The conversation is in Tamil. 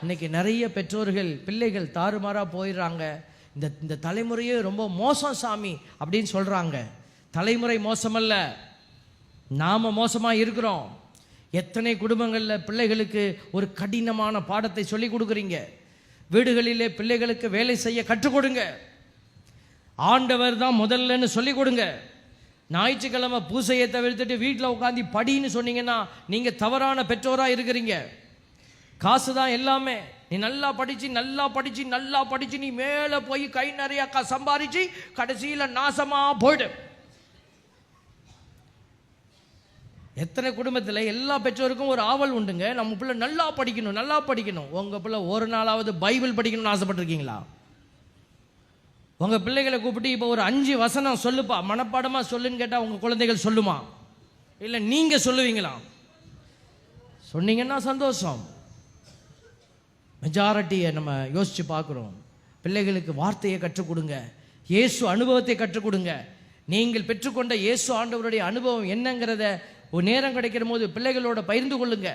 இன்னைக்கு நிறைய பெற்றோர்கள் பிள்ளைகள் தாறுமாறாக போயிடுறாங்க. இந்த தலைமுறையே ரொம்ப மோசம் சாமி அப்படின்னு சொல்கிறாங்க. தலைமுறை மோசமல்ல, நாம் மோசமாக இருக்கிறோம். எத்தனை குடும்பங்களில் பிள்ளைகளுக்கு ஒரு கடினமான பாடத்தை சொல்லி கொடுக்குறீங்க. வீடுகளிலே பிள்ளைகளுக்கு வேலை செய்ய கற்றுக் கொடுங்க. ஆண்டவர் தான் முதல்லன்னு சொல்லி கொடுங்க. ஞாயிற்றுக்கிழமை பூசையை தவிர்த்துட்டு வீட்டில் உட்காந்து படின்னு சொன்னீங்கன்னா நீங்கள் தவறான பெற்றோராக இருக்கிறீங்க. காசு தான் எல்லாமே. நீ நல்லா படிச்சு நீ மேலே போய் கை நிறைய சம்பாதிச்சு கடைசியில் நாசமாக போயிடு. எத்தனை குடும்பத்தில் எல்லா பெற்றோருக்கும் ஒரு ஆவல் உண்டுங்க, நம்ம பிள்ளை நல்லா படிக்கணும். உங்கள் பிள்ளை ஒரு நாளாவது பைபிள் படிக்கணும்னு ஆசைப்பட்டிருக்கீங்களா? உங்கள் பிள்ளைகளை கூப்பிட்டு இப்போ ஒரு 5 வசனம் சொல்லுப்பா, மனப்பாடமாக சொல்லுன்னு கேட்டால் உங்கள் குழந்தைகள் சொல்லுமா? இல்லை நீங்கள் சொல்லுவீங்களா? சொன்னீங்கன்னா சந்தோஷம். மெஜாரிட்டியை நம்ம யோசித்து பார்க்குறோம். பிள்ளைகளுக்கு வார்த்தையை கற்றுக் கொடுங்க, இயேசு அனுபவத்தை கற்றுக் கொடுங்க. நீங்கள் பெற்றுக்கொண்ட இயேசு ஆண்டவருடைய அனுபவம் என்னங்கிறத ஒரு நேரம் கிடைக்கிற போது பிள்ளைகளோட பகிர்ந்து கொள்ளுங்க.